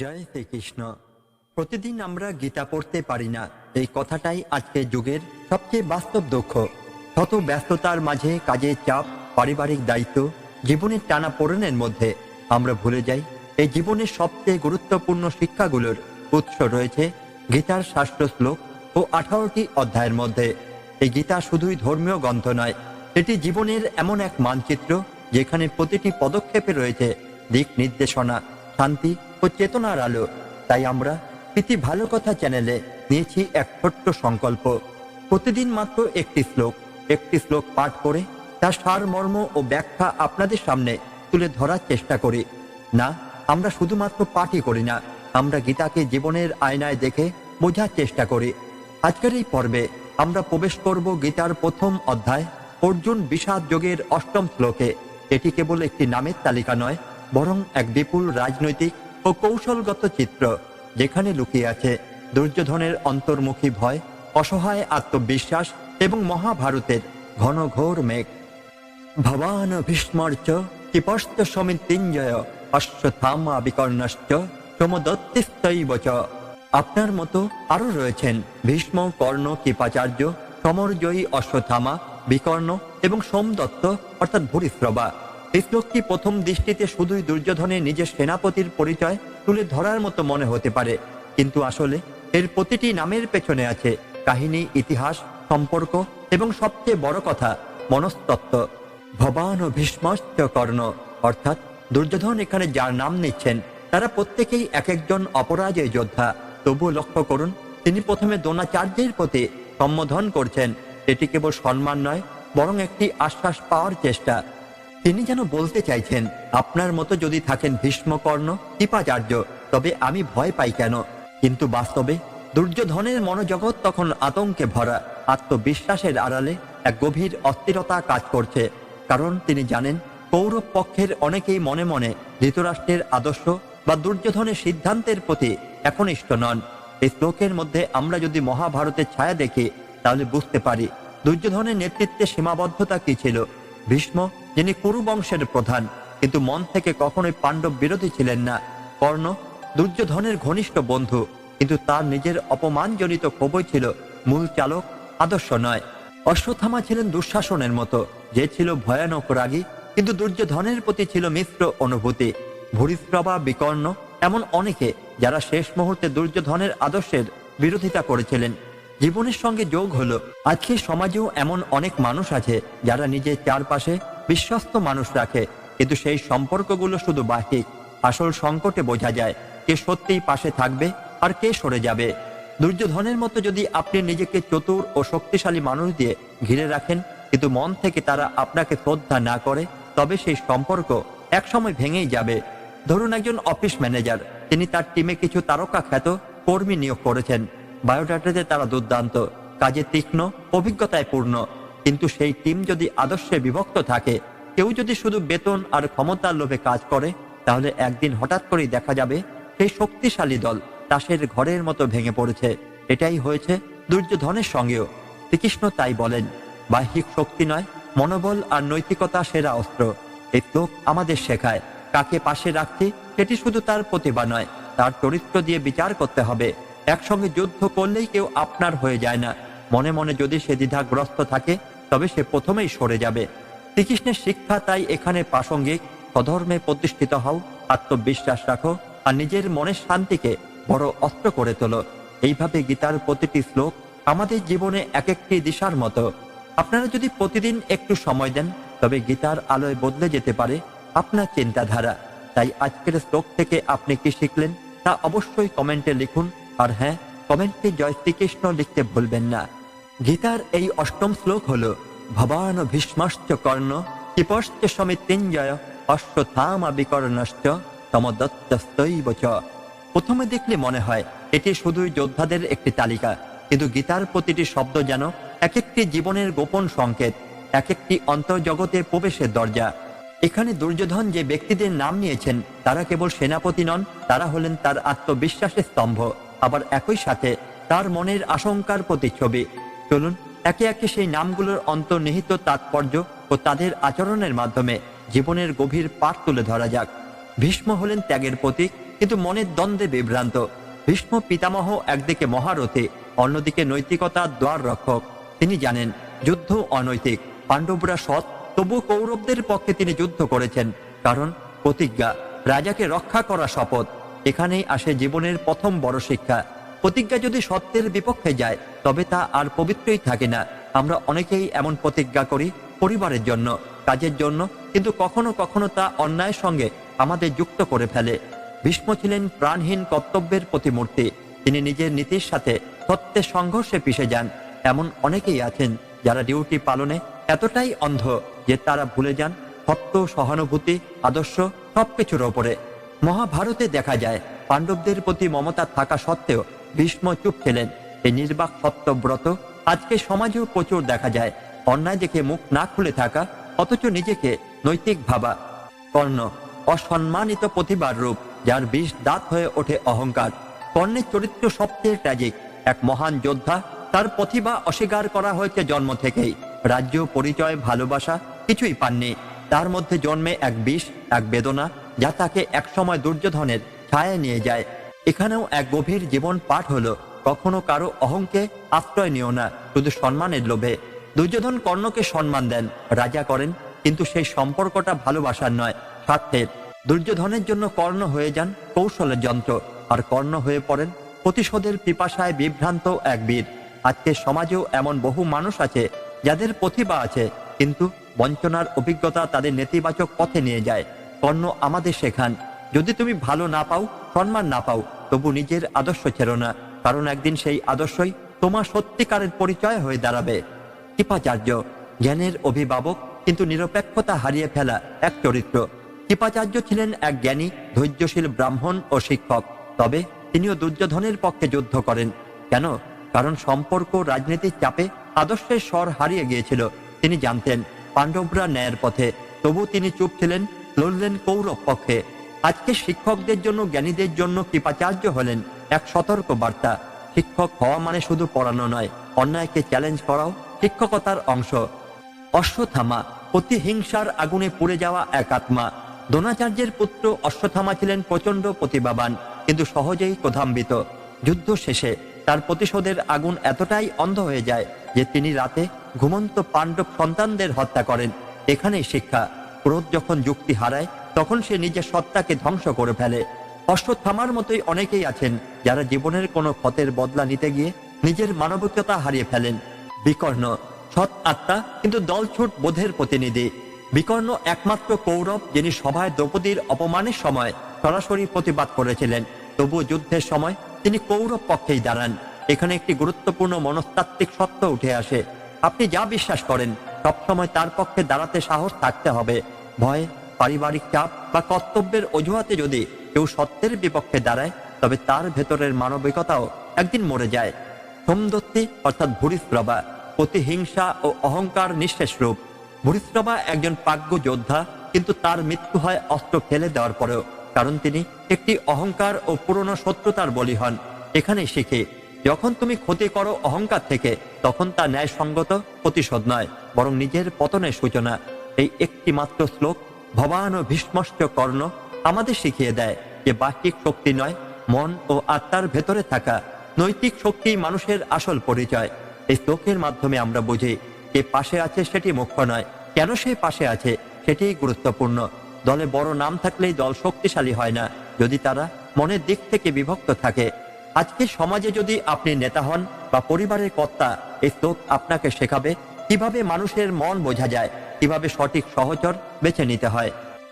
জয় শ্রীকৃষ্ণ। প্রতিদিন আমরা গীতা পড়তে পারি না, এই কথাটাই আজকের যুগের সবচেয়ে বাস্তব দুঃখ। শত ব্যস্ততার মাঝে কাজের চাপ, পারিবারিক দায়িত্ব, জীবনের টানাপোড়েনের মধ্যে আমরা ভুলে যাই এই জীবনের সবচেয়ে গুরুত্বপূর্ণ শিক্ষাগুলোর উৎস রয়েছে গীতার ৬০ শ্লোক ও ১৮টি অধ্যায়ের মধ্যে। এই গীতা শুধুই ধর্মীয় গ্রন্থ নয়, এটি জীবনের এমন এক মানচিত্র যেখানে প্রতিটি পদক্ষেপে রয়েছে দিক নির্দেশনা, শান্তি ও চেতনার আলো। তাই আমরা প্রীতি ভালো কথা চ্যানেলে নিয়েছি এক ছোট্ট সংকল্প, প্রতিদিন মাত্র একটি শ্লোক পাঠ করে তার সারমর্ম ও ব্যাখ্যা আপনাদের সামনে তুলে ধরার চেষ্টা করি। না, আমরা শুধুমাত্র পাঠই করি না, আমরা গীতাকে জীবনের আয়নায় দেখে বোঝার চেষ্টা করি। আজকের এই পর্বে আমরা প্রবেশ করব গীতার প্রথম অধ্যায় অর্জুন বিষাদ যোগের ৮ম শ্লোকে। এটি কেবল একটি নামের তালিকা নয়, বরং এক বিপুল রাজনৈতিক ও কৌশলগত চিত্র, যেখানে লুকিয়ে আছে দুর্যোধনের অন্তর্মুখী ভয়, অসহায় আত্মবিশ্বাস এবং মহাভারতের ঘন ঘোর মেঘ। ভবান ভীষ্মর্চ কৃপশ্চ সমিতিঞ্জয় অশ্বত্থামা বিকর্ণশ্চ সমদত্তিস্তৈব চ। আপনার মতো আরও রয়েছেন ভীষ্ম, কর্ণ, কৃপাচার্য, সমরজয়ী অশ্বত্থামা, বিকর্ণ এবং সোমদত্ত অর্থাৎ ভূরিশ্রবা। এই শ্লোকটি প্রথম দৃষ্টিতে শুধুই দুর্যোধনের নিজের সেনাপতির পরিচয় তুলে ধরার মতো মনে হতে পারে, কিন্তু আসলে এর প্রতিটি নামের পেছনে আছে কাহিনী, ইতিহাস, সম্পর্ক এবং সবচেয়ে বড় কথা মনস্তত্ত্ব। ভবান ও ভীষ্মশ্চ কর্ণ অর্থাৎ দুর্যোধন এখানে যার নাম নিচ্ছেন তারা প্রত্যেকেই এক একজন অপরাজয় যোদ্ধা। তবুও লক্ষ্য করুন, তিনি প্রথমে দ্রোণাচার্যের প্রতি সম্বোধন করছেন। এটি কেবল সম্মান নয়, বরং একটি আশ্বাস পাওয়ার চেষ্টা। তিনি যেন বলতে চাইছেন, আপনার মতো যদি থাকেন ভীষ্ম, কর্ণ, কৃপাচার্য, তবে আমি ভয় পাই কেন? কিন্তু বাস্তবে দুর্যোধনের মনোজগৎ তখন আতঙ্কে ভরা। আত্মবিশ্বাসের আড়ালে এক গভীর অস্থিরতা কাজ করছে, কারণ তিনি জানেন কৌরব পক্ষের অনেকেই মনে মনে ধৃতরাষ্ট্রের আদর্শ বা দুর্যোধনের সিদ্ধান্তের প্রতি একনিষ্ঠ নন। এই শ্লোকের মধ্যে আমরা যদি মহাভারতের ছায়া দেখি, তাহলে বুঝতে পারি দুর্যোধনের নেতৃত্বে সীমাবদ্ধতা কি ছিল। ভীষ্ম, যিনি কুরু বংশের প্রধান, কিন্তু মন থেকে কখনোই পাণ্ডব বিরোধী ছিলেন না। কর্ণ, দুর্যোধনের ঘনিষ্ঠ বন্ধু, কিন্তু তার নিজের অপমানজনিত ক্ষোভই ছিল মূল চালক, আদর্শ নয়। অশ্বত্থামা ছিলেন দুঃশাসনের মতো, যে ছিল ভয়ানক রাগী, কিন্তু দুর্যোধনের প্রতি ছিল মিশ্র অনুভূতি। ভূরিশ্রবা, বিকর্ণ, এমন অনেকে যারা শেষ মুহূর্তে দুর্যোধনের আদর্শের বিরোধিতা করেছিলেন। জীবনের সঙ্গে যোগ হলো, আজকে সমাজেও এমন অনেক মানুষ আছে যারা নিজের চারপাশে বিশ্বস্ত মানুষ রাখে, কিন্তু সেই সম্পর্কগুলো শুধু বাহ্যিক। আসল সংকটে বোঝা যায় কে সত্যিই পাশে থাকবে আর কে সরে যাবে। দুর্যোধনের মতো যদি আপনি নিজেকে চতুর ও শক্তিশালী মানুষ দিয়ে ঘিরে রাখেন, কিন্তু মন থেকে তারা আপনাকে শ্রদ্ধা না করে, তবে সেই সম্পর্ক একসময় ভেঙেই যাবে। ধরুন একজন অফিস ম্যানেজার, তিনি তার টিমে কিছু তারকা খ্যাত কর্মী নিয়োগ করেছেন। বায়োডাটাতে তারা দুর্দান্ত, কাজে তীক্ষ্ণ, অভিজ্ঞতায় পূর্ণ, কিন্তু সেই টিম যদি আদর্শে বিভক্ত থাকে, কেউ যদি শুধু বেতন আর ক্ষমতার লোভে কাজ করে, তাহলে একদিন হঠাৎ করেই দেখা যাবে সেই শক্তিশালী দল তাসের ঘরের মতো ভেঙে পড়েছে। এটাই হয়েছে দুর্যোধনের সঙ্গেও। শ্রীকৃষ্ণ তাই বলেন, বাহ্যিক শক্তি নয়, মনোবল আর নৈতিকতা সেরা অস্ত্র। এই শ্লোক আমাদের শেখায় কাকে পাশে রাখছি সেটি শুধু তার প্রতিভা নয়, তার চরিত্র দিয়ে বিচার করতে হবে। একসঙ্গে যুদ্ধ করলেই কেউ আপনার হয়ে যায় না। মনে মনে যদি সে দ্বিধাগ্রস্ত থাকে, তবে সে প্রথমেই সরে যাবে। শ্রীকৃষ্ণের শিক্ষা তাই এখানে প্রাসঙ্গিক। স্বধর্মে প্রতিষ্ঠিত হও, আত্মবিশ্বাস রাখো, আর নিজের মনের শান্তিকে বড় অস্ত্র করে তোলো। এইভাবে গীতার প্রতিটি শ্লোক আমাদের জীবনে এক একটি দিশার মতো। আপনারা যদি প্রতিদিন একটু সময় দেন, তবে গীতার আলোয় বদলে যেতে পারে আপনার চিন্তাধারা। তাই আজকের শ্লোক থেকে আপনি কি শিখলেন তা অবশ্যই কমেন্টে লিখুন। আর হ্যাঁ, কমেন্টে জয় শ্রীকৃষ্ণ লিখতে ভুলবেন না। গীতার এই ৮ম শ্লোক হল, ভবান ভীষ্মশ্চ কর্ণ কৃপশ্চ সমিতিঞ্জয় অশ্বত্থামা বিকর্ণশ্চ সমদত্তস্তৈব চ। প্রথমে দেখলে মনে হয় এটি শুধুই যোদ্ধাদের একটি তালিকা, কিন্তু গীতার প্রতিটি শব্দ যেন এক একটি জীবনের গোপন সংকেত, এক একটি অন্তর্জগতে প্রবেশের দরজা। এখানে দুর্যোধন যে ব্যক্তিদের নাম নিয়েছেন, তারা কেবল সেনাপতি নন, তারা হলেন তার আত্মবিশ্বাসের স্তম্ভ, আবার একই সাথে তার মনের আশঙ্কার প্রতিচ্ছবি। চলুন একে একে সেই নামগুলোর অন্তর্নিহিত তাৎপর্য ও তাদের আচরণের মাধ্যমে জীবনের গভীর পাঠ তুলে ধরা যাক। ভীষ্ম হলেন ত্যাগের প্রতীক, কিন্তু মনের দ্বন্দ্বে বিভ্রান্ত। ভীষ্ম পিতামহ একদিকে মহারথী, অন্যদিকে নৈতিকতার দ্বার রক্ষক। তিনি জানেন যুদ্ধ অনৈতিক, পাণ্ডবরা সৎ, তবু কৌরবদের পক্ষে তিনি যুদ্ধ করেছেন, কারণ প্রতিজ্ঞা, রাজাকে রক্ষা করা শপথ। এখানেই আসে জীবনের প্রথম বড় শিক্ষা। প্রতিজ্ঞা যদি সত্যের বিপক্ষে যায় তবে তা আর পবিত্রই থাকে না। আমরা অনেকেই এমন প্রতিজ্ঞা করি পরিবারের জন্য, কাজের জন্য, কিন্তু কখনো কখনো তা অন্যায়ের সঙ্গে আমাদের যুক্ত করে ফেলে। ভীষ্ম ছিলেন প্রাণহীন কর্তব্যের প্রতিমূর্তি। তিনি নিজের নীতির সাথে সত্যের সংঘর্ষে পিষে যান। এমন অনেকেই আছেন যারা ডিউটি পালনে এতটাই অন্ধ যে তারা ভুলে যান সত্য, সহানুভূতি, আদর্শ সবকিছুর ওপরে। মহাভারতে দেখা যায় পাণ্ডবদের প্রতি মমতা থাকা সত্ত্বেও ভীষ্ম চুপ ছিলেন। এই নির্বাক সত্যব্রত আজকে সমাজেও প্রচুর দেখা যায়। অন্যায় দেখে মুখ না খুলে থাকা, অথচ নিজেকে নৈতিক ভাবা। কর্ণ অসম্মানিত প্রতিভার রূপ, যার বিষ দাঁত হয়ে ওঠে অহংকার। কর্ণের চরিত্র সবচেয়ে ট্র্যাজিক। এক মহান যোদ্ধা, তার প্রতিভা অস্বীকার করা হয়েছে জন্ম থেকেই। রাজ্য, পরিচয়, ভালোবাসা কিছুই পাননি। তার মধ্যে জন্মে এক বিষ, এক বেদনা, যা তাকে একসময় দুর্যোধনের ছায়ায় নিয়ে যায়। এখানেও এক গভীর জীবন পাঠ হলো, কখনো কারো অহংকে আশ্রয় নিও না শুধু সম্মানের লোভে। দুর্যোধন কর্ণকে সম্মান দেন, রাজা করেন, কিন্তু সেই সম্পর্কটা ভালোবাসার নয়, স্বার্থের। দুর্যোধনের জন্য কর্ণ হয়ে যান কৌশলের যন্ত্র, আর কর্ণ হয়ে পড়েন প্রতিশোধের পিপাসায় বিভ্রান্ত এক বীর। আজকে সমাজেও এমন বহু মানুষ আছে যাদের প্রতিভা আছে, কিন্তু বঞ্চনার অভিজ্ঞতা তাদের নেতিবাচক পথে নিয়ে যায়। কর্ণ আমাদের শেখান, যদি তুমি ভালো না পাও, সম্মান না পাও, তবু নিজের আদর্শ ছেড়ো না, কারণ একদিন সেই আদর্শই তোমার সত্যিকারের পরিচয় হয়ে দাঁড়াবে। কৃপাচার্য জ্ঞানের অভিভাবক, কিন্তু নিরপেক্ষতা হারিয়ে ফেলা এক চরিত্র। কৃপাচার্য ছিলেন এক জ্ঞানী, ধৈর্যশীল ব্রাহ্মণ ও শিক্ষক। তবে তিনিও দুর্যোধনের পক্ষে যুদ্ধ করেন। কেন? কারণ সম্পর্ক, রাজনীতির চাপে আদর্শের স্বর হারিয়ে গিয়েছিল। তিনি জানতেন পাণ্ডবরা ন্যায়ের পথে, তবু তিনি চুপ ছিলেন, লড়লেন কৌরব পক্ষে। আজকে শিক্ষকদের জন্য, জ্ঞানীদের জন্য কৃপাচার্য হলেন এক সতর্ক বার্তা। শিক্ষক হওয়া মানে শুধু পড়ানো নয়, অন্যায়কে চ্যালেঞ্জ করাও শিক্ষকতার অংশ। অশ্বত্থামা প্রতিহিংসার আগুনে পুড়ে যাওয়া এক আত্মা। দ্রোণাচার্যের পুত্র অশ্বত্থামা ছিলেন প্রচণ্ড প্রতিভাবান, কিন্তু সহজেই ক্রোধান্বিত। যুদ্ধ শেষে তার প্রতিশোধের আগুন এতটাই অন্ধ হয়ে যায় যে তিনি রাতে ঘুমন্ত পাণ্ডব সন্তানদের হত্যা করেন। এখানেই শিক্ষা, ক্রোধ যখন যুক্তি হারায় তখন সে নিজের সত্তাকে ধ্বংস করে ফেলে। অশ্বত্থামার মতোই অনেকেই আছেন যারা জীবনের কোনো ক্ষতের বদলা নিতে গিয়ে নিজের মানবিকতা হারিয়ে ফেলেন। বিকর্ণ সৎ আত্মা, কিন্তু দলছুট বোধের প্রতিনিধি। বিকর্ণ একমাত্র কৌরব যিনি সভায় দ্রৌপদীর অপমানের সময় সরাসরি প্রতিবাদ করেছিলেন, তবু যুদ্ধের সময় তিনি কৌরব পক্ষেই দাঁড়ান। এখানে একটি গুরুত্বপূর্ণ মনস্তাত্ত্বিক সত্য উঠে আসে। আপনি যা বিশ্বাস করেন সবসময় তার পক্ষে দাঁড়াতে সাহস থাকতে হবে। ভয়, পারিবারিক চাপ বা কর্তব্যের অজুহাতে যদি কেউ সত্যের বিপক্ষে দাঁড়ায়, তবে তার ভেতরের মানবিকতাও একদিন মরে যায়। সোমদত্তি অর্থাৎ ভূরিশ্রবা, প্রতিহিংসা ও অহংকার নিঃশেষ রূপ। ভূরিশ্রবা একজন প্রাজ্ঞ যোদ্ধা, কিন্তু তার মৃত্যু হয় অস্ত্র ফেলে দেওয়ার পরেও, কারণ তিনি একটি অহংকার ও পুরনো শত্রুতার বলি হন। এখানেই শিখে, যখন তুমি ক্ষতি করো অহংকার থেকে, তখন তা ন্যায়সঙ্গত প্রতিশোধ নয়, বরং নিজের পতনের সূচনা। এই একটি মাত্র শ্লোক ভবান ও ভীষ্মশ্চ কর্ণ আমাদের শিখিয়ে দেয় যে বাহ্যিক শক্তি নয়, মন ও আত্মার ভেতরে থাকা নৈতিক শক্তি মানুষের আসল পরিচয়। এই শ্লোকের মাধ্যমে আমরা বুঝি কে পাশে আছে সেটি মুখ্য নয়, কেন সে পাশে আছে সেটিই গুরুত্বপূর্ণ। দলে বড় নাম থাকলেই দল শক্তিশালী হয় না, যদি তারা মনের দিক থেকে বিভক্ত থাকে। আজকে সমাজে যদি আপনি নেতা হন বা পরিবারের কর্তা, এই শ্লোক আপনাকে শেখাবে কিভাবে মানুষের মন বোঝা যায়, কিভাবে সঠিক সহচর বেছে নিতে হয়।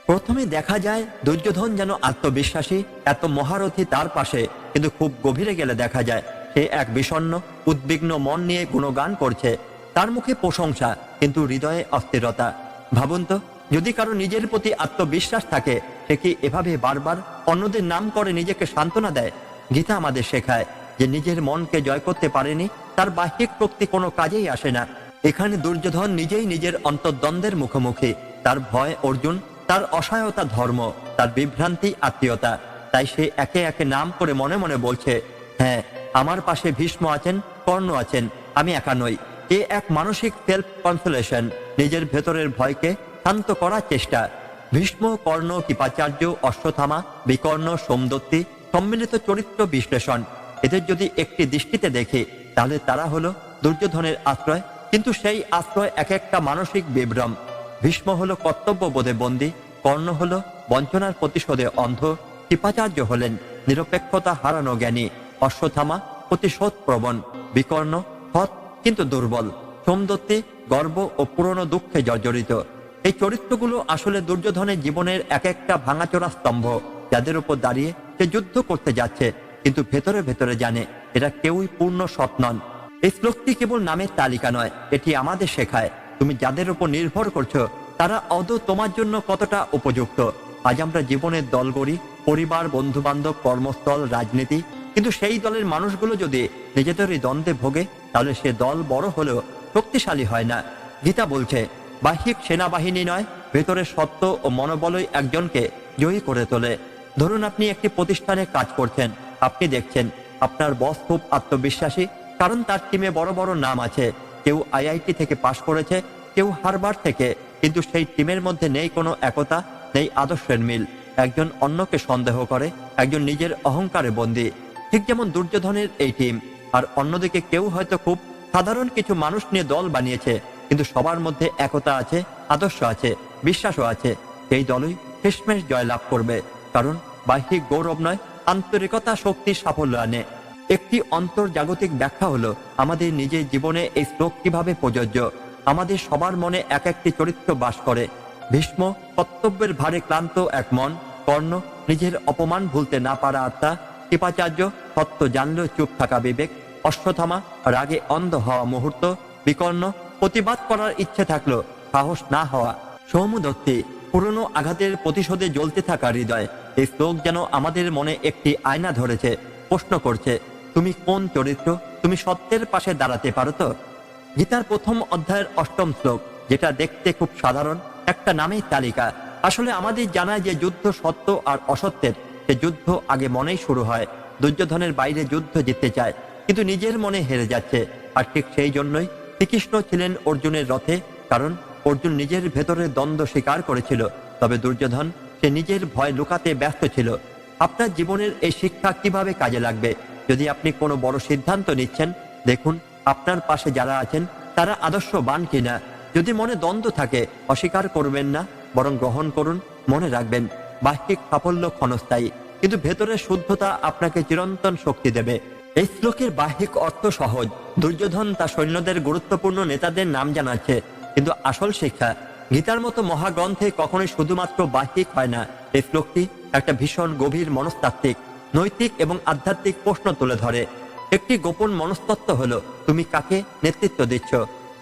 প্রথমে দেখা যায় দুর্যোধন যেন আত্মবিশ্বাসী, এত মহারথী তার পাশে, কিন্তু খুব গভীরে গেলে দেখা যায় সে এক বিষণ্ণ, উদ্বিগ্ন মন নিয়ে গুণগান করছে। তার মুখে প্রশংসা, কিন্তু হৃদয়ে অস্থিরতা। ভাবুন তো, যদি কারো নিজের প্রতি আত্মবিশ্বাস থাকে, সে কি এভাবে বারবার অন্যদের নাম করে নিজেকে সান্ত্বনা দেয়? গীতা আমাদের শেখায় যে নিজের মনকে জয় করতে পারেনি, তার বাহ্যিক শক্তি কোনো কাজেই আসে না। এখানে দুর্যোধন নিজেই নিজের অন্তর্দ্বন্দ্বের মুখোমুখি। তার ভয় অর্জুন, তার অসহায়তা ধর্ম, তার বিভ্রান্তি আত্মীয়তা। তাই সে একে একে নাম করে মনে মনে বলছে, হ্যাঁ, আমার পাশে ভীষ্ম আছেন, কর্ণ আছেন, আমি একা নই। এ এক মানসিক সেলফ কনসোলেশন, নিজের ভেতরের ভয়কে শান্ত করার চেষ্টা। ভীষ্ম, কর্ণ, কৃপাচার্য, অশ্বত্থামা, বিকর্ণ, সোমদত্তি সম্মিলিত চরিত্র বিশ্লেষণ। এদের যদি একটি দৃষ্টিতে দেখে তাহলে তারা হলো দুর্যোধনের আশ্রয়, কিন্তু সেই আশ্রয় এক একটা মানসিক বিভ্রম। ভীষ্ম হলো কর্তব্যবোধে বন্দী, কর্ণ হলো বঞ্চনার প্রতিশোধে অন্ধ, কৃপাচার্য হলেন নিরপেক্ষতা হারানো জ্ঞানী, অশ্বত্থামা প্রতিশোধ প্রবণ, বিকর্ণ সৎ কিন্তু দুর্বল, সোমদত্তি গর্ব ও পুরনো দুঃখে জর্জরিত। এই চরিত্রগুলো আসলে দুর্যোধনের জীবনের এক একটা ভাঙাচোরা স্তম্ভ, যাদের উপর দাঁড়িয়ে সে যুদ্ধ করতে যাচ্ছে, কিন্তু ভেতরে ভেতরে জানে এরা কেউই পূর্ণ সৎ নন। এই শ্লোকটি কেবল নামের তালিকা নয়, এটি আমাদের শেখায় তুমি যাদের উপর নির্ভর করছো তারা আদৌ তোমার জন্য কতটা উপযুক্ত। আজ আমরা জীবনের দল গড়ি, পরিবার, বন্ধু বান্ধব, কর্মস্থল, রাজনীতি, কিন্তু সেই দলের মানুষগুলো যদি নিজেদেরই দ্বন্দ্বে ভোগে তাহলে সে দল বড় হলেও শক্তিশালী হয় না। গীতা বলছে বাহ্যিক সেনাবাহিনী নয়, ভেতরের সত্য ও মনোবলই একজনকে জয়ী করে তোলে। ধরুন আপনি একটি প্রতিষ্ঠানে কাজ করছেন, আপনি দেখছেন আপনার বস খুব আত্মবিশ্বাসী, কারণ তার টিমে বড় বড় নাম আছে, কেউ আইআইটি থেকে পাশ করেছে, কেউ হার্ভার্ড থেকে, কিন্তু সেই টিমের মধ্যে নেই কোনো একতা, নেই আদর্শের মিল। একজন অন্যকে সন্দেহ করে, একজন নিজের অহংকারে বন্দী। ঠিক যেমন দুর্যোধনের এই টিম। আর অন্যদিকে কেউ হয়তো খুব সাধারণ কিছু মানুষ নিয়ে দল বানিয়েছে, কিন্তু সবার মধ্যে একতা আছে, আদর্শ আছে, বিশ্বাসও আছে। সেই দলই শেষমেশ জয়লাভ করবে, কারণ বাহ্যিক গৌরব নয়, আন্তরিকতা শক্তির সাফল্য আনে। একটি অন্তর্জাগতিক ব্যাখ্যা হলো আমাদের নিজের জীবনে এই শ্লোক কিভাবে প্রযোজ্য। আমাদের সবার মনে এক একটি চরিত্র বাস করে। ভীষ্ম কর্তব্যের ভারে ক্লান্ত এক মন, কর্ণ নিজের অপমান ভুলতে না পারা আত্মা, কৃপাচার্য সত্য জানলেও চুপ থাকা বিবেক, অশ্বত্থামা রাগে অন্ধ হওয়া মুহূর্ত, বিকর্ণ প্রতিবাদ করার ইচ্ছে থাকলো সাহস না হওয়া, সৌমদত্তি পুরনো আঘাতের প্রতিশোধে জ্বলতে থাকা হৃদয়। এই শ্লোক যেন আমাদের মনে একটি আয়না ধরেছে, প্রশ্ন করছে তুমি কোন চরিত্র, তুমি সত্যের পাশে দাঁড়াতে পারো তো? গীতার প্রথম অধ্যায়ের 8ম শ্লোক, যেটা দেখতে খুব সাধারণ একটা নামের তালিকা, আসলে আমাদের জানায় যে যুদ্ধ সত্য আর অসত্যের, সে যুদ্ধ আগে মনেই শুরু হয়। দুর্যোধনের বাইরে যুদ্ধ জিততে চায়, কিন্তু নিজের মনে হেরে যাচ্ছে। আর ঠিক সেই জন্যই শ্রীকৃষ্ণ ছিলেন অর্জুনের রথে, কারণ অর্জুন নিজের ভেতরে দ্বন্দ্ব স্বীকার করেছিল, তবে দুর্যোধন সে নিজের ভয় লুকাতে ব্যস্ত ছিল। আপনার জীবনের এই শিক্ষা কিভাবে কাজে লাগবে? যদি আপনি কোনো বড় সিদ্ধান্ত নিচ্ছেন, দেখুন আপনার পাশে যারা আছেন তারা আদর্শবান কিনা। যদি মনে দ্বন্দ্ব থাকে, অস্বীকার করবেন না, বরং গ্রহণ করুন। মনে রাখবেন বাহ্যিক সাফল্য ক্ষণস্থায়ী, কিন্তু ভেতরের শুদ্ধতা আপনাকে চিরন্তন শক্তি দেবে। এই শ্লোকের বাহ্যিক অর্থ সহজ। দুর্যোধন তার সৈন্যদের গুরুত্বপূর্ণ নেতাদের নাম জানাচ্ছে, কিন্তু আসল শিক্ষা গীতার মতো মহাগ্রন্থে কখনোই শুধুমাত্র বাহ্যিক হয় না। এই শ্লোকটি একটা ভীষণ গভীর মনস্তাত্ত্বিক, নৈতিক এবং আধ্যাত্মিক প্রশ্ন তুলে ধরে। একটি গোপন মনস্তত্ত্ব হলো তুমি কাকে নেতৃত্ব দিচ্ছ।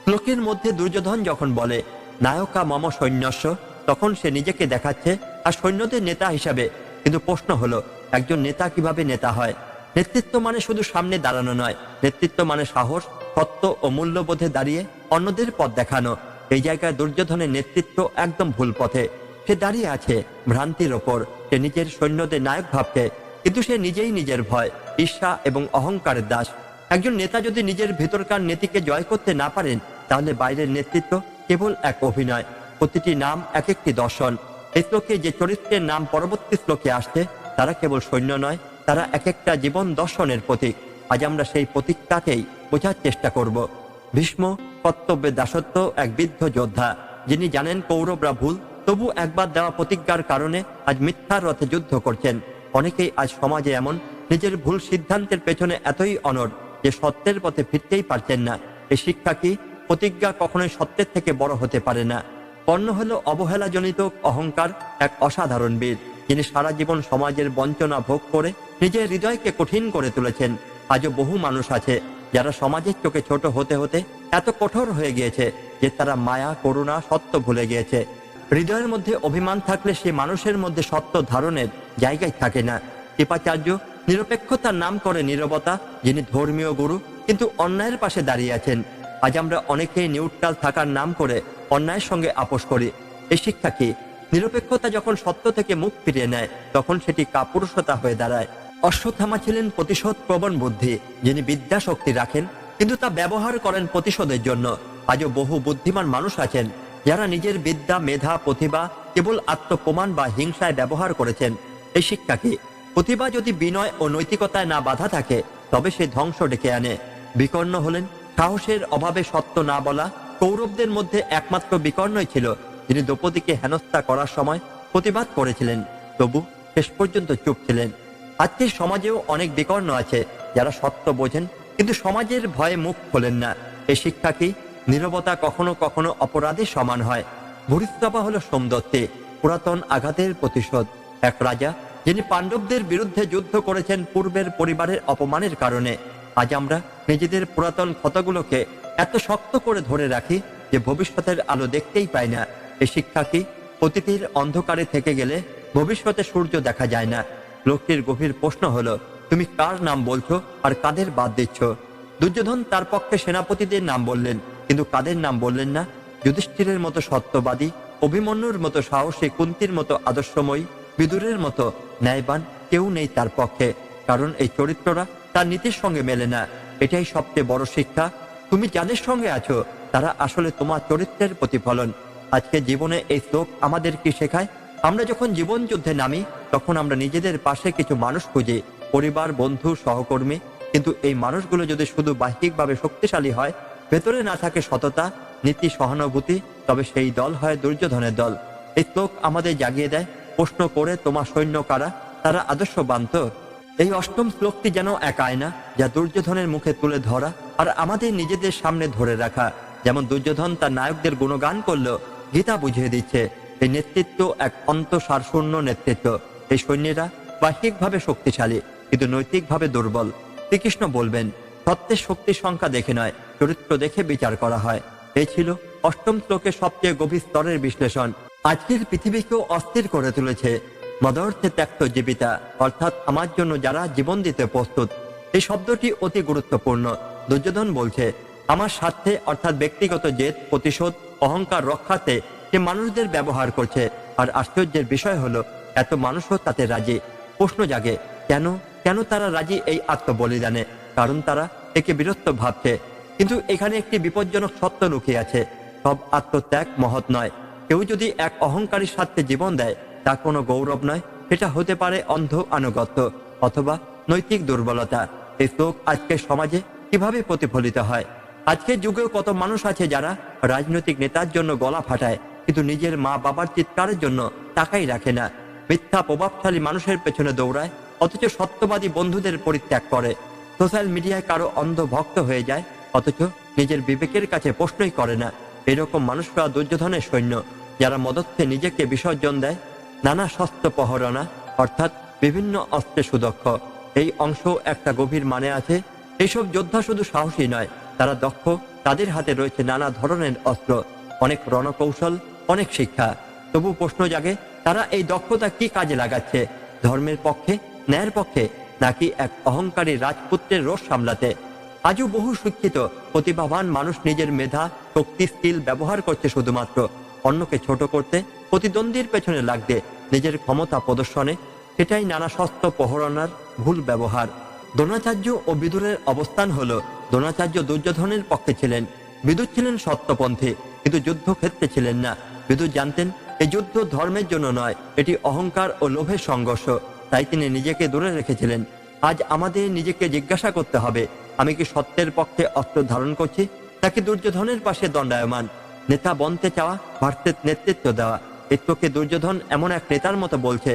শ্লোকের মধ্যে দুর্যোধন যখন বলে নায়কা মম সৈন্যস্য, তখন সে নিজেকে দেখাচ্ছে আর সৈন্যদের নেতা হিসাবে। কিন্তু প্রশ্ন হলো একজন নেতা কিভাবে নেতা হয়? নেতৃত্ব মানে শুধু সামনে দাঁড়ানো নয়, নেতৃত্ব মানে সাহস, সত্য ও মূল্যবোধে দাঁড়িয়ে অন্যদের পথ দেখানো। এই জায়গায় দুর্যোধনের নেতৃত্ব একদম ভুল পথে। সে দাঁড়িয়ে আছে ভ্রান্তির ওপর। সে নিজের সৈন্যদের নায়ক ভাবছে, কিন্তু সে নিজেই নিজের ভয়, ঈর্ষা এবং অহংকারের দাস। একজন নেতা যদি নিজের ভেতরকার নীতিকে জয় করতে না পারেন, তাহলে বাইরের নেতৃত্ব কেবল এক অভিনয়। প্রতিটি নাম এক একটি দর্শন। এই শ্লোকে যে চরিত্রের নাম পরবর্তী শ্লোকে আসছে, তারা কেবল সৈন্য নয়, তারা এক একটা জীবন দর্শনের প্রতীক। আজ আমরা সেই প্রতীকটাকেই বোঝার চেষ্টা করব। ভীষ্ম কর্তব্যের দাসত্ব, এক বৃদ্ধ যোদ্ধা, যিনি জানেন কৌরবরা ভুল, তবু একবার দেওয়া প্রতিজ্ঞার কারণে আজ মিথ্যার রথে যুদ্ধ করছেন। অনেকেই আজ সমাজে এমন, নিজের ভুল সিদ্ধান্তের পেছনে এতই অনড় যে সত্যের পথে ফিরতেই পারছেন না। এই শিক্ষা কি? প্রতিজ্ঞা কখনোই সত্যের থেকে বড় হতে পারে না। কর্ণ হলো অবহেলাজনিত অহংকার এক অসাধারণ বীর, যিনি সারা জীবন সমাজের বঞ্চনা ভোগ করে নিজের হৃদয়কে কঠিন করে তুলেছেন। আজও বহু মানুষ আছে যারা সমাজের চোখে ছোট হতে হতে এত কঠোর হয়ে গিয়েছে যে তারা মায়া, করুণা, সত্য ভুলে গিয়েছে। হৃদয়ের মধ্যে অভিমান থাকলে সে মানুষের মধ্যে সত্য ধারণের জায়গায় থাকে না। কৃপাচার্য নিরপেক্ষতার নাম করে নীরবতা, যিনি ধর্মীয় গুরু কিন্তু অন্যায়ের পাশে দাঁড়িয়ে আছেন। আজ আমরা অনেকেই নিউট্রাল থাকার নাম করে অন্যায়ের সঙ্গে আপোষ করি। এই শিক্ষা কি? নিরপেক্ষতা যখন সত্য থেকে মুখ ফিরিয়ে নেয়, তখন সেটি কাপুরুষতা হয়ে দাঁড়ায়। অশ্বত্থামা ছিলেন প্রতিশোধ প্রবণ বুদ্ধি, যিনি বিদ্যা শক্তি রাখেন কিন্তু তা ব্যবহার করেন প্রতিশোধের জন্য। আজও বহু বুদ্ধিমান মানুষ আছেন যারা নিজের বিদ্যা, মেধা, প্রতিভা কেবল আত্মপ্রমাণ বা হিংসায় ব্যবহার করেছেন। এই শিক্ষা কি? প্রতিভা যদি বিনয় ও নৈতিকতায় না বাধা থাকে, তবে সে ধ্বংস ডেকে আনে। বিকর্ণ হলেন সাহসের অভাবে সত্য না বলা। কৌরবদের মধ্যে একমাত্র বিকর্ণই ছিল যিনি দ্রৌপদীকে হেনস্থা করার সময় প্রতিবাদ করেছিলেন, তবু শেষ পর্যন্ত চুপ ছিলেন। আজকের সমাজেও অনেক বিকর্ণ আছে যারা সত্য বোঝেন, কিন্তু সমাজের ভয়ে মুখ খোলেন না। এই শিক্ষা কি? নীরবতা কখনো কখনো অপরাধের সমান হয়। ভূরিশ্রবা হল সোমদত্তে, পুরাতন আঘাতের প্রতিশোধ। এক রাজা যিনি পাণ্ডবদের বিরুদ্ধে যুদ্ধ করেছেন পূর্বের পরিবারের অপমানের কারণে। আজ আমরা নিজেদের পুরাতন ক্ষতগুলোকে এত শক্ত করে ধরে রাখি যে ভবিষ্যতের আলো দেখতেই পাই না। এই শিক্ষা কি? অতীতের অন্ধকারে থেকে গেলে ভবিষ্যতে সূর্য দেখা যায় না। লোকটির গভীর প্রশ্ন হলো, তুমি কার নাম বলছো আর কাদের বাদ দিচ্ছ? দুর্যোধন তার পক্ষে সেনাপতিদের নাম বললেন, কিন্তু কাদের নাম বললেন না? যুধিষ্ঠিরের মতো সত্যবাদী, অভিমন্যুর মতো সাহসী, কুন্তির মতো আদর্শময়ী, বিদুরের মতো ন্যায়বান কেউ নেই তার পক্ষে। কারণ এই চরিত্ররা তার নীতির সঙ্গে মেলে না। এটাই সবচেয়ে বড় শিক্ষা। তুমি যাদের সঙ্গে আছো তারা আসলে তোমার চরিত্রের প্রতিফলন। আজকে জীবনে এই শ্লোক আমাদের কি শেখায়? আমরা যখন জীবন যুদ্ধে নামি, তখন আমরা নিজেদের পাশে কিছু মানুষ খুঁজি, পরিবার, বন্ধু, সহকর্মী। কিন্তু এই মানুষগুলো যদি শুধু বাহ্যিকভাবে শক্তিশালী হয়, ভেতরে না থাকে সততা, নীতি, সহানুভূতি, তবে সেই দল হয় দুর্যোধনের দল। এই শ্লোক আমাদের জাগিয়ে দেয়, প্রশ্ন করে তোমার সৈন্য কারা? তারা আদর্শবান তো? এই অষ্টম শ্লোকটি যেন এক আয়না, যা দুর্যোধনের মুখে তুলে ধরা আর আমাদের নিজেদের সামনে ধরে রাখা। যেমন দুর্যোধন তার নায়কদের গুণগান করলো, গীতা বুঝিয়ে দিচ্ছে এই নেতৃত্ব এক অন্তঃসারশূন্য নেতৃত্ব। এই সৈন্যেরা বাহ্যিকভাবে শক্তিশালী, কিন্তু নৈতিকভাবে দুর্বল। শ্রীকৃষ্ণ বলবেন, সত্যের শক্তির সংখ্যা দেখে নয়, চরিত্র দেখে বিচার করা হয়। এই ছিল অষ্টম শ্লোকের সবচেয়ে গভীর স্তরের বিশ্লেষণ। আজকের পৃথিবীকেও অস্থির করে তুলেছে মদর্থে ত্যক্ত জীবিতা, অর্থাৎ আমার জন্য যারা জীবন দিতে প্রস্তুত। এই শব্দটি অতি গুরুত্বপূর্ণ। দুর্যোধন বলছে, আমার স্বার্থে, অর্থাৎ ব্যক্তিগত জেদ, প্রতিশোধ, অহংকার রক্ষাতে সে মানুষদের ব্যবহার করছে। আর আশ্চর্যের বিষয় হলো, এত মানুষও তাতে রাজি। প্রশ্ন জাগে, কেন কেন তারা রাজি এই আত্মবলিদানে? কারণ তারা একে বীরত্ব ভাবছে। কিন্তু এখানে একটি বিপজ্জনক সত্য লুকিয়ে আছে। সব আত্মত্যাগ মহৎ নয়। কেউ যদি এক অহংকারী স্বার্থে জীবন দেয়, তা কোনো গৌরব নয়, সেটা হতে পারে অন্ধ আনুগত্য অথবা নৈতিক দুর্বলতা। এই শ্লোক আজকের সমাজে কিভাবে প্রতিফলিত হয়? আজকের যুগেও কত মানুষ আছে যারা রাজনৈতিক নেতার জন্য গলা ফাটায়, কিন্তু নিজের মা বাবার চিৎকারের জন্য টাকাই রাখে না। মিথ্যা প্রভাবশালী মানুষের পেছনে দৌড়ায়, অথচ সত্যবাদী বন্ধুদের পরিত্যাগ করে। সোশ্যাল মিডিয়ায় কারো অন্ধ ভক্ত হয়ে যায়, অথচ নিজের বিবেকের কাছে প্রশ্নই করে না। এরকম মানুষরা দুর্যোধনের সৈন্য, যারা মদত্বে নিজেকে বিসর্জন দেয়। নানা শস্ত্র প্রহরণা, অর্থাৎ বিভিন্ন অস্ত্রে সুদক্ষ। এই অংশ একটা গভীর মানে আছে। এইসব যোদ্ধা শুধু সাহসী নয়, তারা দক্ষ। তাদের হাতে রয়েছে নানা ধরনের অস্ত্র, অনেক রণকৌশল, অনেক শিক্ষা। তবু প্রশ্ন জাগে, তারা এই দক্ষতা কি কাজে লাগাচ্ছে? ধর্মের পক্ষে, ন্যায়ের পক্ষে, নাকি এক অহংকারী রাজপুত্রের রোষ সামলাতে? আজও বহু শিক্ষিত প্রতিভাবান মানুষ নিজের মেধা, শক্তি, স্কিল ব্যবহার করছে শুধুমাত্র অন্যকে ছোট করতে, প্রতিদ্বন্দ্বীর পেছনে লাগতে, নিজের ক্ষমতা প্রদর্শনে। সেটাই নানা শস্ত্র প্রহরণার ভুল ব্যবহার। দ্রোণাচার্য ও বিদুরের অবস্থান হলো, দ্রোণাচার্য দুর্যোধনের পক্ষে ছিলেন, বিদুর ছিলেন সত্যপন্থী, কিন্তু যুদ্ধক্ষেত্রে ছিলেন না। বিদুর জানতেন এই যুদ্ধ ধর্মের জন্য নয়, এটি অহংকার ও লোভের সংঘর্ষ, তাই তিনি নিজেকে দূরে রেখেছিলেন। আজ আমাদের নিজেকে জিজ্ঞাসা করতে হবে, আমি কি সত্যের পক্ষে অস্ত্র ধারণ করছি, নাকি দুর্যোধনের পাশে দণ্ডায়মান? নেতা বনতে চাওয়া, ভারতের নেতৃত্ব দেওয়া। এত্বকে দুর্যোধন এমন এক নেতার মতো বলছে,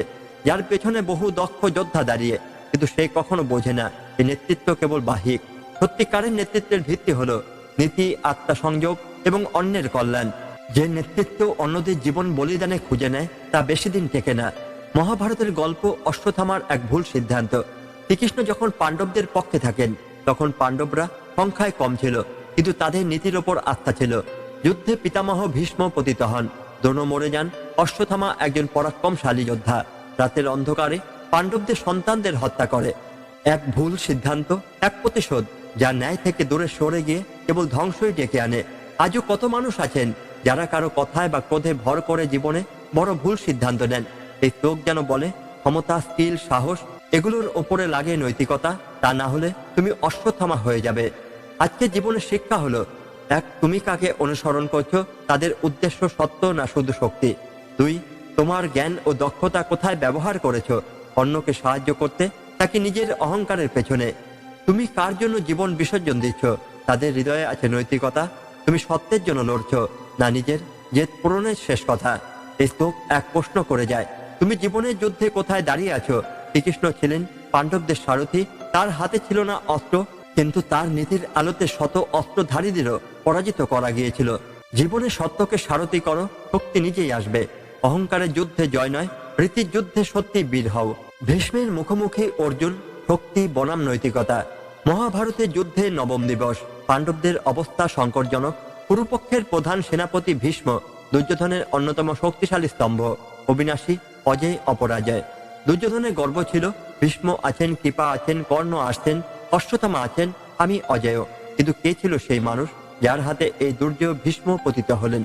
যার পেছনে বহু দক্ষ যোদ্ধা দাঁড়িয়ে, কিন্তু সে কখনো বোঝে না এই নেতৃত্ব কেবল বাহ্যিক। সত্যিকারের নেতৃত্বের ভিত্তি হলো নীতি, আত্মসংযোগ এবং অন্যের কল্যাণ। যে নেতৃত্ব অন্যদের জীবন বলিদানে খুঁজে নেয়, তা বেশি দিন টেকে না। মহাভারতের গল্প অশ্বত্থামার এক ভুল সিদ্ধান্ত। শ্রীকৃষ্ণ যখন পাণ্ডবদের পক্ষে থাকেন, তখন পাণ্ডবরা সংখ্যায় কম ছিল, কিন্তু তাদের নীতির ওপর আস্থা ছিল। যুদ্ধে পিতামহ ভীষ্ম পতিত হন, দ্রোণ মরে যান। অশ্বত্থামা একজন পরাক্রমশালী যোদ্ধা রাতের অন্ধকারে পাণ্ডবদের সন্তানদের হত্যা করে। এক ভুল সিদ্ধান্ত, এক প্রতিশোধ, যা ন্যায় থেকে দূরে সরে গিয়ে কেবল ধ্বংসই ডেকে আনে। আজও কত মানুষ আছেন যারা কারো কথায় বা ক্রোধে ভর করে জীবনে বড় ভুল সিদ্ধান্ত নেন। এই শ্লোক যেন বলে, ক্ষমতা, স্কিল, সাহস, এগুলোর ওপরে লাগে নৈতিকতা, তা না হলে তুমি অশ্বত্থামা হয়ে যাবে। আজকে জীবনের শিক্ষা হলো, এক, তুমি কাকে অনুসরণ করছো, তাদের উদ্দেশ্য সত্য না শুধু শক্তি? দুই, তোমার জ্ঞান ও দক্ষতা কোথায় ব্যবহার করেছো? অন্যকে সাহায্য করতে, নাকি নিজের অহংকারের পেছনে? তুমি কার জন্য জীবন বিসর্জন দিচ্ছ? তাদের হৃদয়ে আছে নৈতিকতা? তুমি সত্যের জন্য লড়ছো, না নিজের জেদ পূরণের শেষ কথা? এই শ্লোক এক প্রশ্ন করে যায়, তুমি জীবনের যুদ্ধে কোথায় দাঁড়িয়ে আছো? শ্রীকৃষ্ণ ছিলেন পাণ্ডবদের সারথি, তার হাতে ছিল না অস্ত্র, কিন্তু তার নীতির আলোতে শত অস্ত্রধারীদেরও পরাজিত করা গিয়েছিল। জীবনে সত্যকে সারথি করো, শক্তি নিজেই আসবে। অহংকারের যুদ্ধে জয় নয়, রীতির যুদ্ধে সত্যি বীর হও। ভীষ্মের মুখোমুখি অর্জুন, শক্তি বনাম নৈতিকতা। মহাভারতের যুদ্ধে নবম দিবস, পাণ্ডবদের অবস্থা সংকটজনক। কুরুপক্ষের প্রধান সেনাপতি ভীষ্ম, দুর্যোধনের অন্যতম শক্তিশালী স্তম্ভ, অবিনাশী, অজেয়, অপরাজয়। দুর্যোধনের গর্ব ছিল, ভীষ্ম আছেন, কৃপা আছেন, কর্ণ আসছেন, অশ্বত্থামা আছেন, আমি অজেয়। কিন্তু কে ছিল সেই মানুষ যার হাতে এই দুর্জয় ভীষ্ম পতিত হলেন?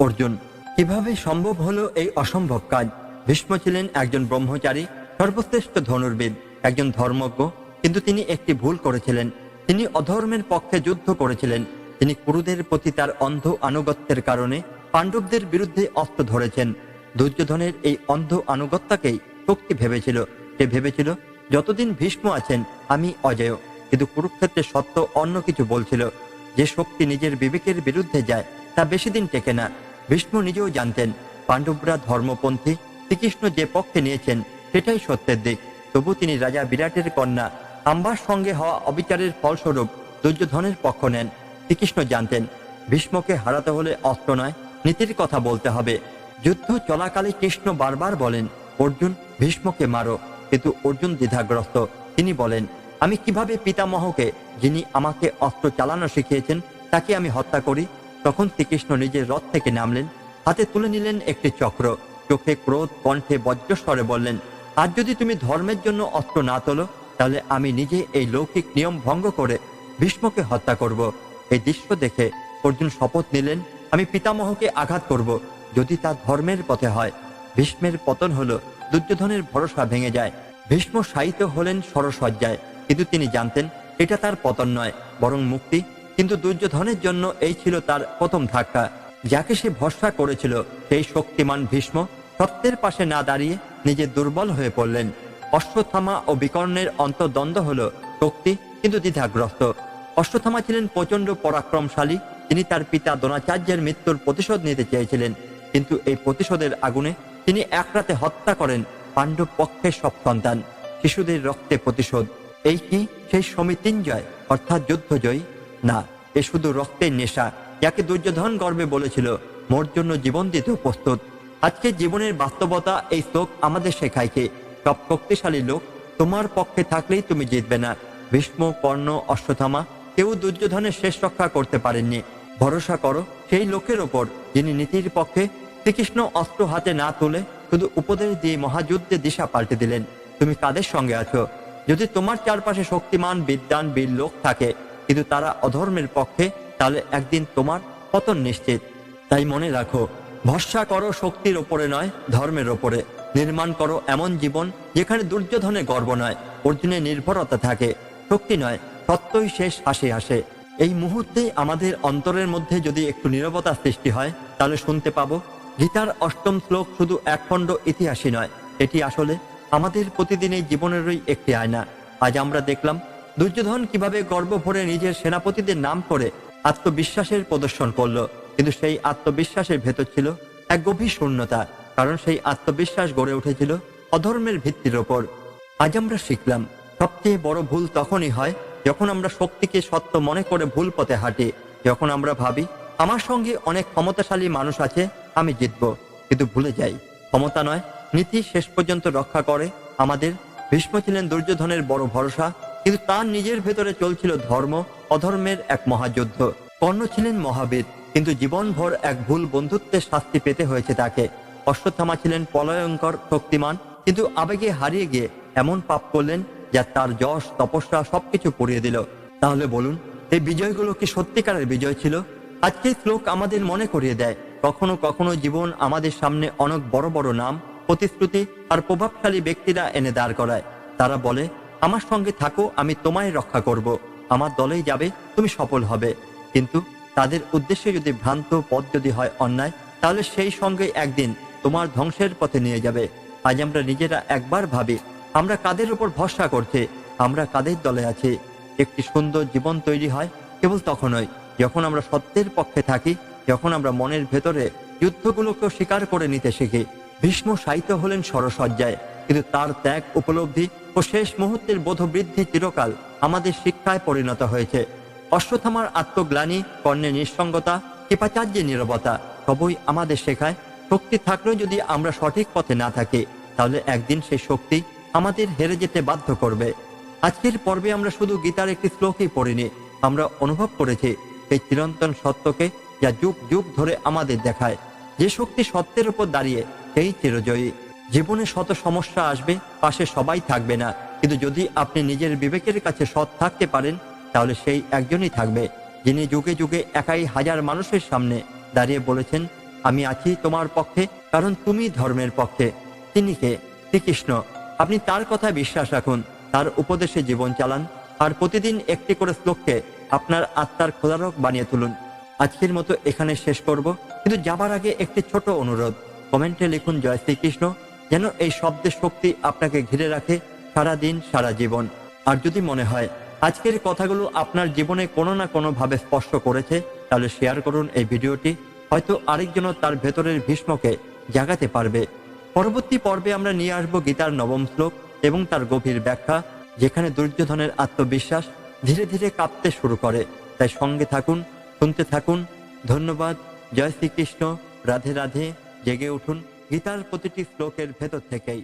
অর্জুন। কিভাবে সম্ভব হলো এই অসম্ভব কাজ? ভীষ্ম ছিলেন একজন ব্রহ্মচারী, সর্বশ্রেষ্ঠ ধনুর্বিদ, একজন ধর্মজ্ঞ, কিন্তু তিনি একটি ভুল করেছিলেন। তিনি অধর্মের পক্ষে যুদ্ধ করেছিলেন। তিনি কুরুদের প্রতি তার অন্ধ আনুগত্যের কারণে পাণ্ডবদের বিরুদ্ধে অস্ত্র ধরেছেন। দুর্যোধনের এই অন্ধ আনুগত্যকেই শক্তি ভেবেছিল। সে ভেবেছিল, যতদিন ভীষ্ম আছেন আমি অজেয়। কিন্তু কুরুক্ষেত্রে সত্য অন্য কিছু বলছিল। যে শক্তি নিজের বিবেকের বিরুদ্ধে যায় তা বেশি দিন টেকে না। ভীষ্ম নিজেও জানতেন, পাণ্ডবরা ধর্মপন্থী, শ্রীকৃষ্ণ যে পক্ষে নিয়েছেন সেটাই সত্যের দিক। তবু তিনি রাজা বিরাটের কন্যা আম্বার সঙ্গে হওয়া অবিচারের ফলস্বরূপ দুর্যোধনের পক্ষ নেন। শ্রীকৃষ্ণ জানতেন, ভীষ্মকে হারাতে হলে অস্ত্র নয়, নীতির কথা বলতে হবে। যুদ্ধ চলাকালে কৃষ্ণ বারবার বলেন, অর্জুন, ভীষ্মকে মারো। কিন্তু অর্জুন দ্বিধাগ্রস্ত। তিনি বলেন, আমি কিভাবে পিতামহকে, যিনি আমাকে অস্ত্র চালানো শিখিয়েছেন, তাকে আমি হত্যা করি? তখন শ্রীকৃষ্ণ নিজের রথ থেকে নামলেন, হাতে তুলে নিলেন একটি চক্র, চোখে ক্রোধ, কণ্ঠে বজ্রস্বরে বললেন, আজ যদি তুমি ধর্মের জন্য অস্ত্র না তোলো, তাহলে আমি নিজে এই লৌকিক নিয়ম ভঙ্গ করে ভীষ্মকে হত্যা করব। এই দৃশ্য দেখে অর্জুন শপথ নিলেন, আমি পিতামহকে আঘাত করব, যদি তা ধর্মের পথে হয়। ভীষ্মের পতন হলো, দুর্যোধনের ভরসা ভেঙে যায়। ভীষ্ম শায়িত হলেন সরসজ্জায়, কিন্তু তিনি জানতেন এটা তার পতন নয়, বরং মুক্তি। কিন্তু দুর্যোধনের জন্য এই ছিল তার প্রথম ধাক্কা। যাকে সে ভরসা করেছিল, সেই শক্তিমান ভীষ্ম সত্যের পাশে না দাঁড়িয়ে নিজে দুর্বল হয়ে পড়লেন। অশ্বত্থামা ও বিকর্ণের অন্তর্দ্বন্দ্ব হলো শক্তি কিন্তু দ্বিধাগ্রস্ত। অশ্বত্থামা ছিলেন প্রচন্ড পরাক্রমশালী। তিনি তার পিতা দ্রোণাচার্যের মৃত্যুর প্রতিশোধ নিতে চেয়েছিলেন, কিন্তু এই প্রতিশোধের আগুনে তিনি এক রাতে হত্যা করেন পাণ্ডব পক্ষের সব সন্তান। শিশুদের রক্তে প্রতিশোধ। এই কি সেই সমৃত্যুঞ্জয়, অর্থাৎ যুদ্ধজয়ী? না, এ শুধু রক্তের নেশা, যাকে দুর্যোধন গর্বে বলেছিল, মোর জন্য জীবন দিতে প্রস্তুত। আজকে জীবনের বাস্তবতা এই শ্লোক আমাদের শেখায় যে, সব শক্তিশালী লোক তোমার পক্ষে থাকলেই তুমি জিতবে না। ভীষ্ম, কর্ণ, অশ্বত্থামা কেউ দুর্যোধনের শেষ রক্ষা করতে পারেননি। ভরসা করো সেই লোকের ওপর যিনি নীতির পক্ষে। শ্রীকৃষ্ণ অস্ত্র হাতে না তুলে শুধু উপদেশ দিয়ে মহাযুদ্ধে দিশা পাল্টে দিলেন। তুমি কাদের সঙ্গে আছো? যদি তোমার চারপাশে শক্তিমান, বিদ্বান, বীর লোক থাকে, কিন্তু তারা অধর্মের পক্ষে, তাহলে একদিন তোমার পতন নিশ্চিত। তাই মনে রাখো, ভরসা করো শক্তির ওপরে নয়, ধর্মের ওপরে। নির্মাণ করো এমন জীবন যেখানে দুর্যোধনের গর্ব নয়, অর্জুনের নির্ভরতা থাকে। শক্তি নয়, সত্যই শেষ হাসি হাসে। এই মুহূর্তে আমাদের অন্তরের মধ্যে যদি একটু নীরবতা সৃষ্টি হয়, তাহলে শুনতে পাবো গীতার অষ্টম শ্লোক শুধু একখণ্ড ইতিহাসই নয়, এটি আসলে আমাদের প্রতিদিনের জীবনেরই একটি আয়না। আজ আমরা দেখলাম দুর্যোধন কিভাবে গর্ব ভরে নিজের সেনাপতিদের নাম করে আত্মবিশ্বাসের প্রদর্শন করলো, কিন্তু সেই আত্মবিশ্বাসের ভেতর ছিল এক গভীর শূন্যতা, কারণ সেই আত্মবিশ্বাস গড়ে উঠেছিল অধর্মের ভিত্তির ওপর। আজ আমরা শিখলাম, সবচেয়ে বড় ভুল তখনই হয় যখন আমরা শক্তিকে সত্য মনে করে ভুল পথে হাঁটি। যখন আমরা ভাবি আমার সঙ্গে অনেক ক্ষমতাশালী মানুষ আছে, আমি জিতব, কিন্তু ভুলে যাই ক্ষমতা নয়, নীতি শেষ পর্যন্ত রক্ষা করে আমাদের। ভীষ্ম ছিলেন দুর্যোধনের বড় ভরসা, কিন্তু তার নিজের ভেতরে চলছিল ধর্ম অধর্মের এক মহাযুদ্ধ। কর্ণ ছিলেন মহাবীর, কিন্তু জীবনভর এক ভুল বন্ধুত্বের শাস্তি পেতে হয়েছে তাকে। অশ্বত্থামা ছিলেন প্রলয়ঙ্কর শক্তিমান, কিন্তু আবেগে হারিয়ে গিয়ে এমন পাপ করলেন যা তার যশ, তপস্যা সবকিছু পুড়িয়ে দিল। তাহলে বলুন, এই বিজয়গুলো কি সত্যিকারের বিজয় ছিল? আজকের শ্লোক আমাদের মনে করিয়ে দেয়, কখনো কখনো জীবন আমাদের সামনে অনেক বড় বড় নাম, প্রতিশ্রুতি আর প্রভাবশালী ব্যক্তিরা এনে দাঁড় করায়। তারা বলে, আমার সঙ্গে থাকো, আমি তোমায় রক্ষা করব, আমার দলেই যাবে, তুমি সফল হবে। কিন্তু তাদের উদ্দেশ্যে যদি ভ্রান্ত পথ যদি হয় অন্যায়, তাহলে সেই সঙ্গে একদিন তোমার ধ্বংসের পথে নিয়ে যাবে। আজ আমরা নিজেরা একবার ভাবি, আমরা কাদের উপর ভরসা করছি, আমরা কাদের দলে আছি। একটি সুন্দর জীবন তৈরি হয় কেবল তখনই যখন আমরা সত্যের পক্ষে থাকি, যখন আমরা মনের ভেতরে যুদ্ধগুলোকে স্বীকার করে নিতে শিখি। ভীষ্ম সাহিত্য হলেন সরসজ্জায়, কিন্তু তার ত্যাগ, উপলব্ধি ও শেষ মুহূর্তের বোধবৃদ্ধি চিরকাল আমাদের শিক্ষায় পরিণত হয়েছে। অশ্বত্থামার আত্মগ্লানি, কর্ণের নিঃসঙ্গতা, কৃপাচার্যের নীরবতা সবই আমাদের শেখায় শক্তি থাকলেও যদি আমরা সঠিক পথে না থাকি, তাহলে একদিন সেই শক্তি আমাদের হেরে যেতে বাধ্য করবে। আজকের পর্বে আমরা শুধু গীতার একটি শ্লোকই পড়িনি, আমরা অনুভব করেছি এই চিরন্তন সত্যকে, যা যুগ যুগ ধরে আমাদের দেখায় যে শক্তি সত্যের উপর দাঁড়িয়ে সেই চিরজয়ী। জীবনে শত সমস্যা আসবে, পাশে সবাই থাকবে না, কিন্তু যদি আপনি নিজের বিবেকের কাছে সৎ থাকতে পারেন, তাহলে সেই একজনই থাকবে যিনি যুগে যুগে একাই হাজার মানুষের সামনে দাঁড়িয়ে বলেছেন, আমি আছি তোমার পক্ষে, কারণ তুমি ধর্মের পক্ষে। তিনি কে? শ্রীকৃষ্ণ। আপনি তার কথা বিশ্বাস রাখুন, তার উপদেশে জীবন চালান, আর প্রতিদিন একটি করে শ্লোককে আপনার আত্মার খোদারক বানিয়ে তুলুন। আজকের মতো এখানে শেষ করব, কিন্তু যাবার আগে একটি ছোট অনুরোধ, কমেন্টে লিখুন জয় শ্রীকৃষ্ণ, যেন এই শব্দের শক্তি আপনাকে ঘিরে রাখে সারা দিন, সারা জীবন। আর যদি মনে হয় আজকের কথাগুলো আপনার জীবনে কোনো না কোনো ভাবে স্পর্শ করেছে, তাহলে শেয়ার করুন এই ভিডিওটি, হয়তো আরেকজনও তার ভেতরের ভীষ্মকে জাগাতে পারবে। পরবর্তী পর্বে আমরা নিয়ে আসব গীতার 9ম শ্লোক এবং তার গভীর ব্যাখ্যা, যেখানে দুর্যোধনের আত্মবিশ্বাস ধীরে ধীরে কাঁপতে শুরু করে। তাই সঙ্গে থাকুন, শুনতে থাকুন। ধন্যবাদ। জয় শ্রীকৃষ্ণ। রাধে রাধে। জেগে উঠুন গীতার প্রতিটি শ্লোকের ভেতর থেকেই।